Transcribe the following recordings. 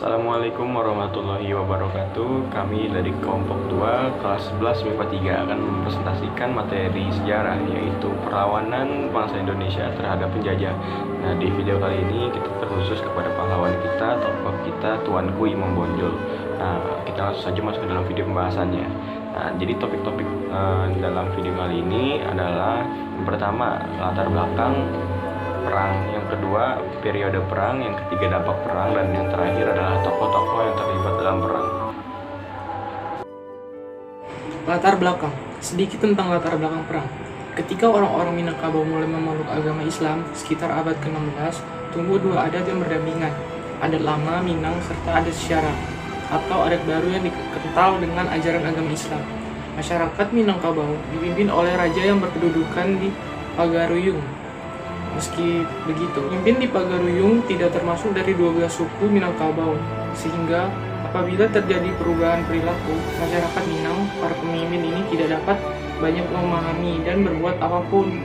Assalamualaikum warahmatullahi wabarakatuh. Kami dari kelompok 2 kelas 11 MIPA 3 akan mempresentasikan materi sejarah, yaitu perlawanan bangsa Indonesia terhadap penjajah. Nah, di video kali ini kita terkhusus kepada pahlawan kita, tokoh kita, Tuanku Imam Bonjol. Nah, kita langsung saja masuk ke dalam video pembahasannya. Nah, jadi topik-topik dalam video kali ini adalah yang pertama, latar belakang perang, yang kedua periode perang, yang ketiga dampak perang, dan yang terakhir adalah tokoh-tokoh yang terlibat dalam perang. Latar belakang. Sedikit tentang latar belakang perang. Ketika orang-orang Minangkabau mulai memeluk agama Islam sekitar abad ke-16, tumbuh dua adat yang berdampingan. Adat lama Minang serta adat Syara atau adat baru yang dikental dengan ajaran agama Islam. Masyarakat Minangkabau dipimpin oleh raja yang berkedudukan di Pagaruyung. Meski begitu, pemimpin di Pagaruyung tidak termasuk dari 12 suku Minangkabau, sehingga apabila terjadi perubahan perilaku, masyarakat Minang, para pemimpin ini tidak dapat banyak memahami dan berbuat apapun.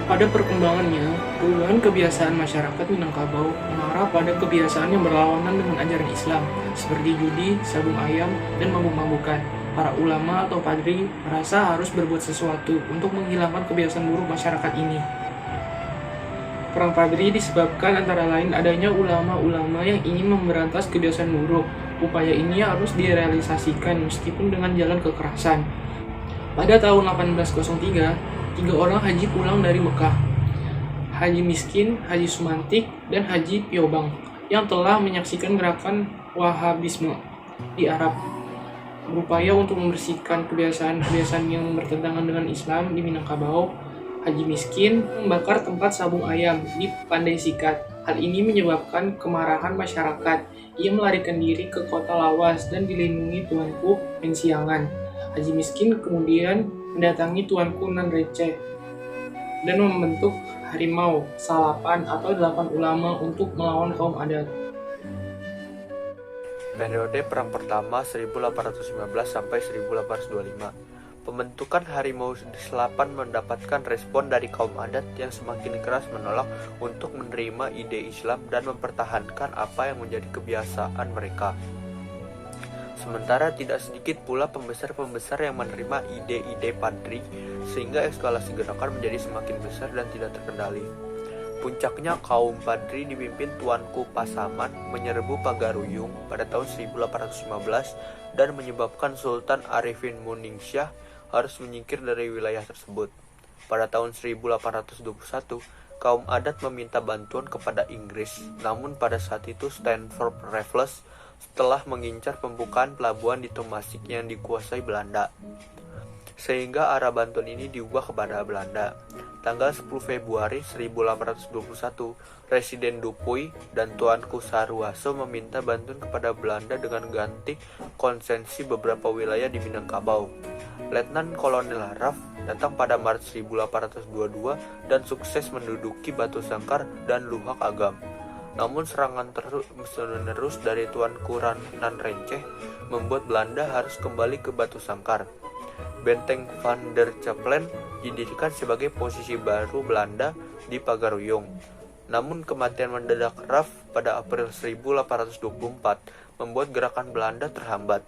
Pada perkembangannya, perubahan kebiasaan masyarakat Minangkabau mengarah pada kebiasaan yang berlawanan dengan ajaran Islam, seperti judi, sabung ayam, dan mabuk-mabukan. Para ulama atau padri merasa harus berbuat sesuatu untuk menghilangkan kebiasaan buruk masyarakat ini. Perang Padri disebabkan antara lain adanya ulama-ulama yang ingin memberantas kebiasaan buruk. Upaya ini harus direalisasikan meskipun dengan jalan kekerasan. Pada tahun 1803, 3 orang haji pulang dari Mekah. Haji Miskin, Haji Sumantik, dan Haji Piobang yang telah menyaksikan gerakan Wahabisme di Arab. Berupaya untuk membersihkan kebiasaan-kebiasaan yang bertentangan dengan Islam di Minangkabau. Haji Miskin membakar tempat sabung ayam di Pandai Sikat. Hal ini menyebabkan kemarahan masyarakat. Ia melarikan diri ke kota Lawas dan dilindungi Tuanku Mensiangan. Haji Miskin kemudian mendatangi Tuanku Nan Receh dan membentuk Harimau Salapan atau 8 ulama untuk melawan kaum adat. Periode Perang Pertama 1815 sampai 1825. Pembentukan Harimau Salapan mendapatkan respon dari kaum adat yang semakin keras menolak untuk menerima ide Islam dan mempertahankan apa yang menjadi kebiasaan mereka. Sementara tidak sedikit pula pembesar-pembesar yang menerima ide-ide padri, sehingga eskalasi gerakan menjadi semakin besar dan tidak terkendali. Puncaknya kaum padri dipimpin Tuanku Pasaman menyerbu Pagaruyung pada tahun 1815 dan menyebabkan Sultan Arifin Muningsyah harus menyingkir dari wilayah tersebut. Pada tahun 1821, kaum adat meminta bantuan kepada Inggris, namun pada saat itu Stanford Raffles telah mengincar pembukaan pelabuhan di Tomasik yang dikuasai Belanda, sehingga arah bantuan ini diubah kepada Belanda. Tanggal 10 Februari 1821, Residen Dupuy dan Tuanku Saruwaso meminta bantuan kepada Belanda dengan ganti konsesi beberapa wilayah di Minangkabau. Letnan Kolonel Raff datang pada Maret 1822 dan sukses menduduki Batu Sangkar dan Luhak Agam. Namun serangan terus-menerus dari Tuanku Nan Receh membuat Belanda harus kembali ke Batu Sangkar. Benteng Van der Capellen didirikan sebagai posisi baru Belanda di Pagaruyung. Namun kematian mendadak Raff pada April 1824 membuat gerakan Belanda terhambat.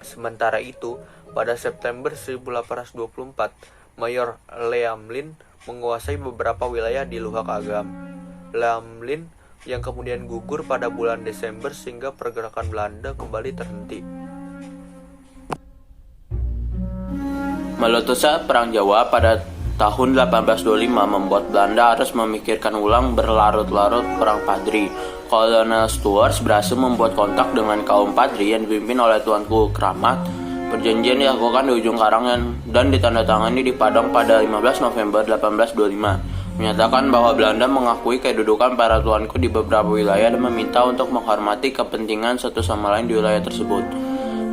Sementara itu, pada September 1824, Mayor Leamlin menguasai beberapa wilayah di Luhak Agam. Leamlin yang kemudian gugur pada bulan Desember sehingga pergerakan Belanda kembali terhenti. Meletusnya Perang Jawa pada tahun 1825 membuat Belanda harus memikirkan ulang berlarut-larut Perang Padri. Kolonel Stuart berhasil membuat kontak dengan kaum Padri yang dipimpin oleh Tuanku Kramat. Perjanjian dilakukan di ujung karang dan ditandatangani di Padang pada 15 November 1825, menyatakan bahwa Belanda mengakui kedudukan para tuanku di beberapa wilayah dan meminta untuk menghormati kepentingan satu sama lain di wilayah tersebut.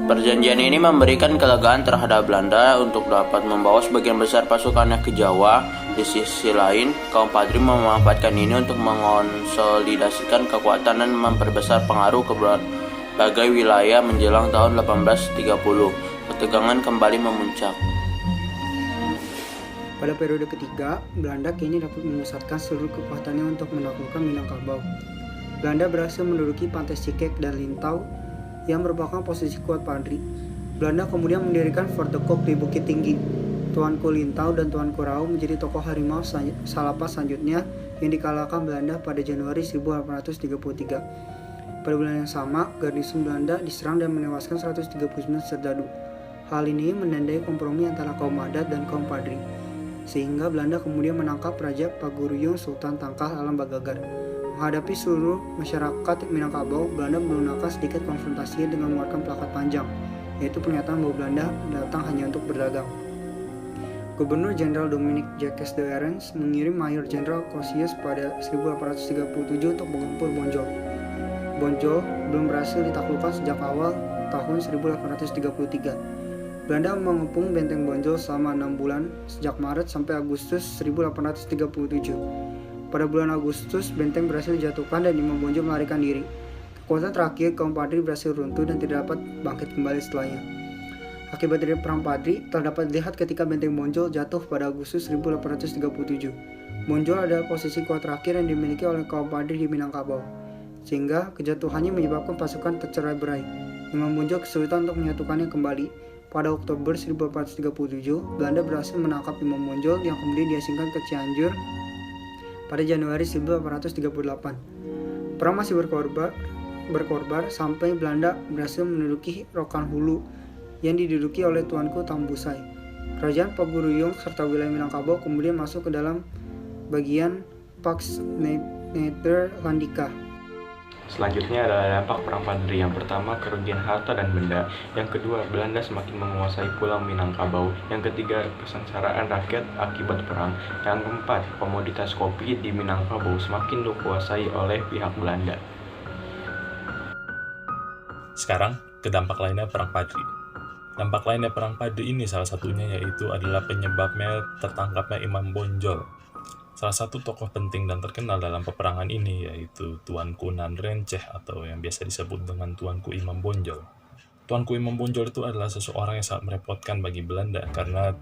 Perjanjian ini memberikan kelegaan terhadap Belanda untuk dapat membawa sebagian besar pasukannya ke Jawa. Di sisi lain, kaum Padri memanfaatkan ini untuk mengonsolidasikan kekuatan dan memperbesar pengaruh ke berbagai wilayah menjelang tahun 1830. Ketegangan kembali memuncak. Pada periode ketiga, Belanda kini dapat memusatkan seluruh kekuatannya untuk menaklukkan Minangkabau. Belanda berhasil menduduki pantai Sikek dan Lintau yang merupakan posisi kuat Padri. Belanda kemudian mendirikan Fort de Kock di Bukit Tinggi. Tuanku Lintau dan Tuanku Rau menjadi tokoh harimau Salapas selanjutnya yang dikalahkan Belanda pada Januari 1833. Pada bulan yang sama, garnison Belanda diserang dan menewaskan 139 serdadu. Hal ini menandai kompromi antara kaum adat dan kaum Padri, sehingga Belanda kemudian menangkap Raja Paguruyung Sultan Tangkah Alam Bagagar. Menghadapi seluruh masyarakat Minangkabau, Belanda menggunakan sedikit konfrontasi dengan mengeluarkan plakat panjang, yaitu pernyataan bahwa Belanda datang hanya untuk berdagang. Gubernur Jenderal Dominic Jacques de Arens mengirim Mayor Jenderal Cosius pada 1837 untuk menggempur Bonjol. Bonjol belum berhasil ditaklukkan sejak awal tahun 1833. Belanda mengepung benteng Bonjol selama 6 bulan, sejak Maret sampai Agustus 1837. Pada bulan Agustus, benteng berhasil dijatuhkan dan Imam Bonjol melarikan diri. Kekuatan terakhir kaum Padri berhasil runtuh dan tidak dapat bangkit kembali setelahnya. Akibat dari Perang Padri telah dapat dilihat ketika benteng Bonjol jatuh pada Agustus 1837. Bonjol adalah posisi kuat terakhir yang dimiliki oleh kaum Padri di Minangkabau, sehingga kejatuhannya menyebabkan pasukan tercerai-berai. Imam Bonjol kesulitan untuk menyatukannya kembali. Pada Oktober 1837, Belanda berhasil menangkap Imam Bonjol yang kemudian diasingkan ke Cianjur pada Januari 1838. Perang masih berkorbar sampai Belanda berhasil menduduki Rokan Hulu yang diduduki oleh Tuanku Tambusai. Kerajaan Paguruyung serta wilayah Minangkabau kemudian masuk ke dalam bagian Pax Nederlandika. Selanjutnya adalah dampak Perang Padri. Yang pertama, kerugian harta dan benda. Yang kedua, Belanda semakin menguasai pulau Minangkabau. Yang ketiga, kesengsaraan rakyat akibat perang. Yang keempat, komoditas kopi di Minangkabau semakin dikuasai oleh pihak Belanda. Sekarang, ke dampak lainnya Perang Padri. Dampak lainnya Perang Padri ini salah satunya yaitu adalah penyebabnya tertangkapnya Imam Bonjol. Salah satu tokoh penting dan terkenal dalam peperangan ini yaitu Tuanku Nan Renceh atau yang biasa disebut dengan Tuanku Imam Bonjol. Tuanku Imam Bonjol itu adalah seseorang yang sangat merepotkan bagi Belanda karena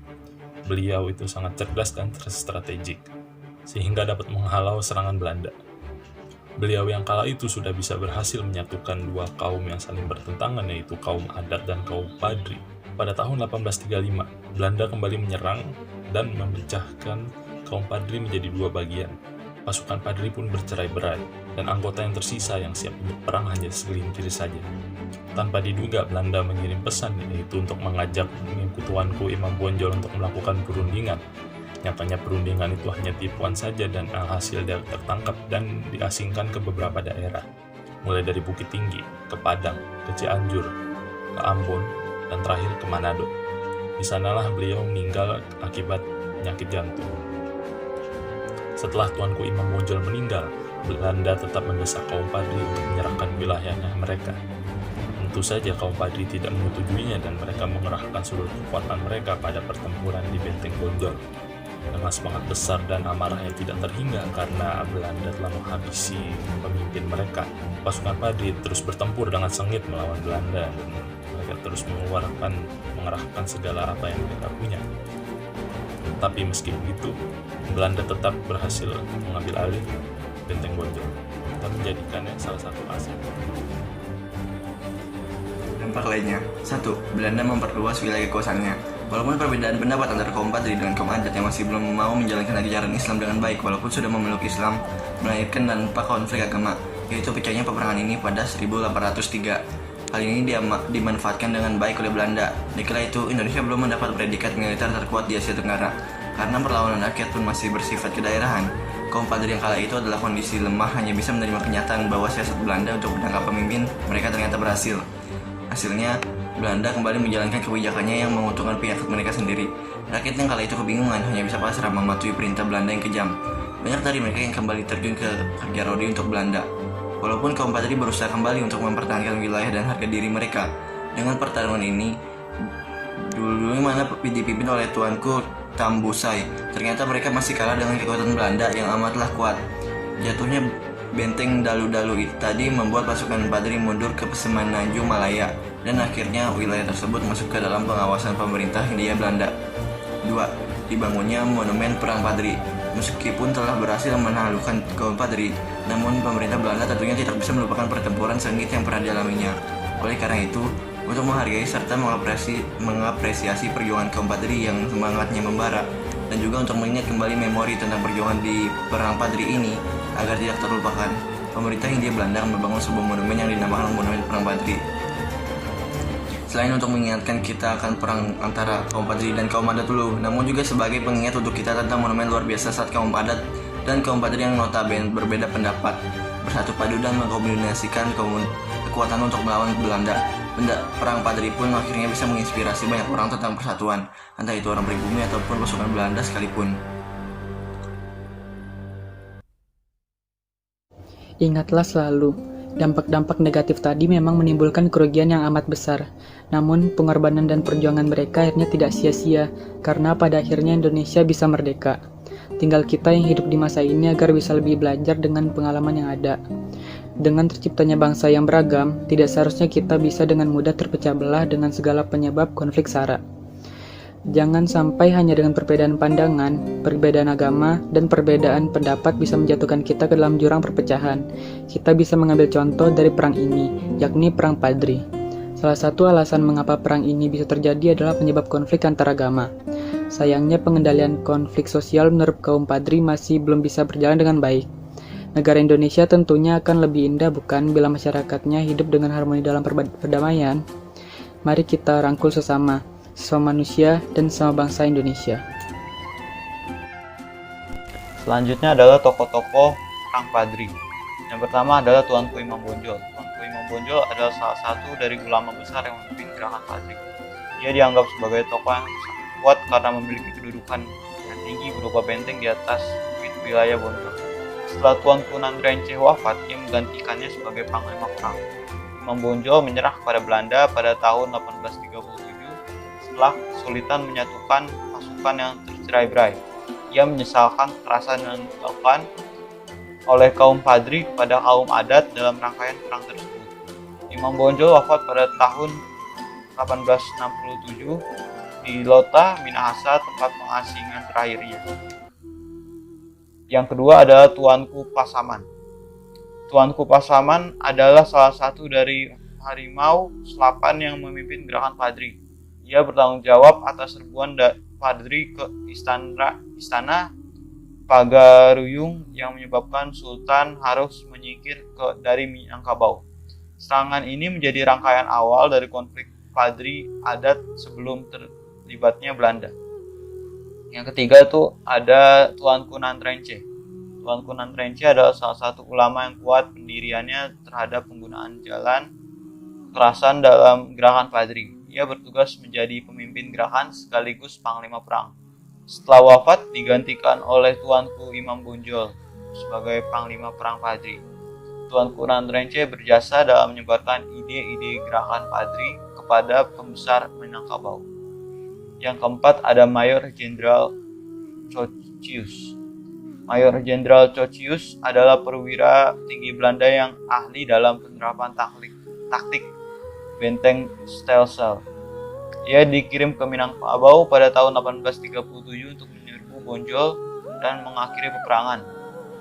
beliau itu sangat cerdas dan strategik, sehingga dapat menghalau serangan Belanda. Beliau yang kala itu sudah bisa berhasil menyatukan dua kaum yang saling bertentangan yaitu kaum adat dan kaum Padri. Pada tahun 1835, Belanda kembali menyerang dan memecahkan kaum Padri menjadi dua bagian. Pasukan Padri pun bercerai-berai, dan anggota yang tersisa yang siap untuk perang hanya segelintir saja. Tanpa diduga, Belanda mengirim pesan yaitu untuk mengajak Tuanku Imam Bonjol untuk melakukan perundingan. Nyatanya perundingan itu hanya tipuan saja dan hasil dia tertangkap dan diasingkan ke beberapa daerah, mulai dari Bukit Tinggi, ke Padang, ke Cianjur, ke Ambon, dan terakhir ke Manado. Di sanalah beliau meninggal akibat penyakit jantung. Setelah Tuanku Imam Bonjol meninggal, Belanda tetap mendesak kaum Padri untuk menyerahkan wilayahnya mereka. Tentu saja kaum Padri tidak menyetujuinya dan mereka mengerahkan seluruh kekuatan mereka pada pertempuran di Benteng Bonjol. Dengan semangat besar dan amarah yang tidak terhingga karena Belanda telah menghabisi pemimpin mereka, pasukan Padri terus bertempur dengan sengit melawan Belanda dan mereka terus mengerahkan segala apa yang mereka punya. Tapi meski begitu, Belanda tetap berhasil mengambil alih Benteng Bonjol dan menjadikannya salah satu aset. Dampak lainnya, 1. Belanda memperluas wilayah kekuasaannya. Walaupun perbedaan pendapat antara kaum Padri dan kaum adat yang masih belum mau menjalankan ajaran Islam dengan baik, walaupun sudah memeluk Islam, melahirkan tanpa konflik agama, yaitu pecahnya peperangan ini pada 1803. Hal ini dimanfaatkan dengan baik oleh Belanda. Dikala itu, Indonesia belum mendapat predikat militer terkuat di Asia Tenggara. Karena perlawanan rakyat pun masih bersifat kedaerahan, kaum Padri yang kala itu adalah kondisi lemah hanya bisa menerima kenyataan bahwa siasat Belanda untuk menangkap pemimpin mereka ternyata berhasil. Hasilnya, Belanda kembali menjalankan kebijakannya yang menguntungkan pihak mereka sendiri. Rakyat yang kala itu kebingungan hanya bisa pasrah mematuhi perintah Belanda yang kejam. Banyak dari mereka yang kembali terjun ke kerja rodi untuk Belanda. Walaupun kaum Padri berusaha kembali untuk mempertahankan wilayah dan harga diri mereka. Dengan pertarungan ini, dulu mana dipimpin oleh Tuanku Tambusai, ternyata mereka masih kalah dengan kekuatan Belanda yang amatlah kuat. Jatuhnya Benteng Dalu-Dalu tadi membuat pasukan Padri mundur ke Semenanjung Malaya, dan akhirnya wilayah tersebut masuk ke dalam pengawasan pemerintah Hindia Belanda. 2. Dibangunnya Monumen Perang Padri. Meskipun telah berhasil menaklukkan kaum Padri, Namun pemerintah Belanda tentunya tidak bisa melupakan pertempuran sengit yang pernah dialaminya. Oleh karena itu, untuk menghargai serta mengapresiasi perjuangan kaum Padri yang semangatnya membara, dan juga untuk mengingat kembali memori tentang perjuangan di Perang Padri ini agar tidak terlupakan, pemerintah Hindia Belanda membangun sebuah monumen yang dinamakan Monumen Perang Padri. Selain untuk mengingatkan kita akan perang antara kaum Padri dan kaum adat dulu, namun juga sebagai pengingat untuk kita tentang monumen luar biasa saat kaum adat dan kaum Padri yang notabene berbeda pendapat bersatu padu dan mengkombinasikan kekuatan untuk melawan Belanda. Perang Padri pun akhirnya bisa menginspirasi banyak orang tentang persatuan, entah itu orang pribumi ataupun pasukan Belanda sekalipun. Ingatlah selalu, dampak-dampak negatif tadi memang menimbulkan kerugian yang amat besar. Namun, pengorbanan dan perjuangan mereka akhirnya tidak sia-sia, karena pada akhirnya Indonesia bisa merdeka. Tinggal kita yang hidup di masa ini agar bisa lebih belajar dengan pengalaman yang ada. Dengan terciptanya bangsa yang beragam, tidak seharusnya kita bisa dengan mudah terpecah belah dengan segala penyebab konflik SARA. Jangan sampai hanya dengan perbedaan pandangan, perbedaan agama, dan perbedaan pendapat bisa menjatuhkan kita ke dalam jurang perpecahan. Kita bisa mengambil contoh dari perang ini, yakni Perang Padri. Salah satu alasan mengapa perang ini bisa terjadi adalah penyebab konflik antar agama. Sayangnya pengendalian konflik sosial menurut kaum Padri masih belum bisa berjalan dengan baik. Negara Indonesia tentunya akan lebih indah bukan bila masyarakatnya hidup dengan harmoni dalam perdamaian. Mari kita rangkul sesama manusia dan sama bangsa Indonesia. Selanjutnya adalah tokoh-tokoh Perang Padri. Yang pertama adalah Tuanku Imam Bonjol. Tuanku Imam Bonjol adalah salah satu dari ulama besar yang memimpin gerakan Padri. Dia dianggap sebagai tokoh yang sangat kuat karena memiliki kedudukan yang tinggi berupa benteng di atas bukit wilayah Bonjol. Setelah Tuanku Nandrenceh wafat, ia menggantikannya sebagai panglima perang. Imam Bonjol menyerah kepada Belanda pada tahun 1837 setelah kesulitan menyatukan pasukan yang tercerai-berai. Ia menyesalkan kekerasan yang dilakukan oleh kaum Padri kepada kaum adat dalam rangkaian perang tersebut. Imam Bonjol wafat pada tahun 1867 di Lota, Minahasa, tempat pengasingan terakhirnya. Yang kedua adalah Tuanku Pasaman. Tuanku Pasaman adalah salah satu dari harimau selapan yang memimpin gerakan Padri. Ia bertanggung jawab atas serbuan Padri ke istana Pagaruyung yang menyebabkan Sultan harus menyingkir dari Minangkabau. Serangan ini menjadi rangkaian awal dari konflik Padri adat sebelum terlibatnya Belanda. Yang ketiga itu ada Tuanku Nandrenceh. Tuanku Nandrenceh adalah salah satu ulama yang kuat pendiriannya terhadap penggunaan jalan kekerasan dalam gerakan Padri. Ia bertugas menjadi pemimpin gerakan sekaligus panglima perang. Setelah wafat digantikan oleh Tuanku Imam Bonjol sebagai panglima perang Padri. Tuanku Nandrenceh berjasa dalam menyebarkan ide-ide gerakan Padri kepada pembesar Minangkabau. Yang keempat ada Mayor Jenderal Chocius. Mayor Jenderal Chocius adalah perwira tinggi Belanda yang ahli dalam penerapan taktik benteng Stelsel. Ia dikirim ke Minangkabau pada tahun 1837 untuk menyerbu Bonjol dan mengakhiri peperangan.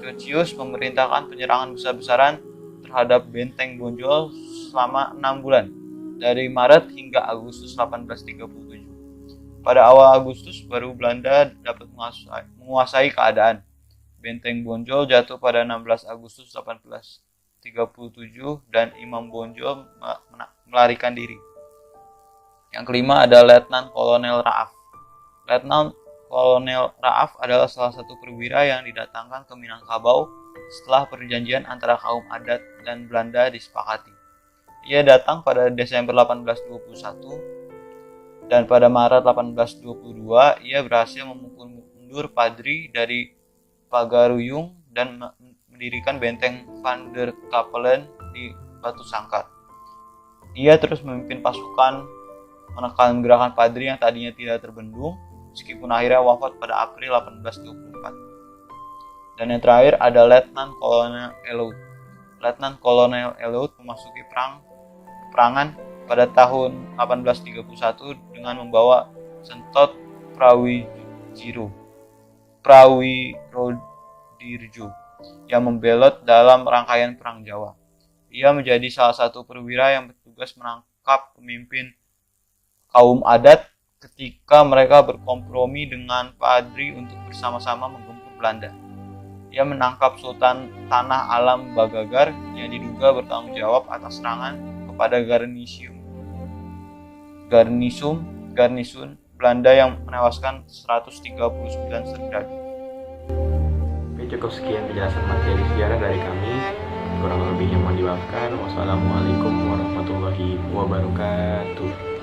Chocius memerintahkan penyerangan besar-besaran terhadap benteng Bonjol selama 6 bulan, dari Maret hingga Agustus 1837. Pada awal Agustus baru Belanda dapat menguasai keadaan. Benteng Bonjol jatuh pada 16 Agustus 1837 dan Imam Bonjol melarikan diri. Yang kelima ada Letnan Kolonel Raaf. Letnan Kolonel Raaf adalah salah satu perwira yang didatangkan ke Minangkabau setelah perjanjian antara kaum adat dan Belanda disepakati. Ia datang pada Desember 1821 dan pada Maret 1822 ia berhasil memukul mundur Padri dari Pagaruyung dan mendirikan benteng Van der Kapellen di Batu Sangkar. Ia terus memimpin pasukan menekan gerakan Padri yang tadinya tidak terbendung, meskipun akhirnya wafat pada April 1824. Dan yang terakhir ada Letnan Kolonel Elout. Letnan Kolonel Elout memasuki peperangan pada tahun 1831 dengan membawa sentot Prawirodirjo. yang membelot dalam rangkaian Perang Jawa. Ia menjadi salah satu perwira yang bertugas menangkap pemimpin kaum adat ketika mereka berkompromi dengan Padri untuk bersama-sama menggempur Belanda. Ia menangkap Sultan Tanah Alam Bagagar yang diduga bertanggung jawab atas serangan kepada garnisun Belanda yang menewaskan 139 serdadu. Oke, cukup sekian penjelasan materi sejarah dari kami. Kurang lebihnya mohon dimaafkan. Wassalamualaikum warahmatullahi wabarakatuh.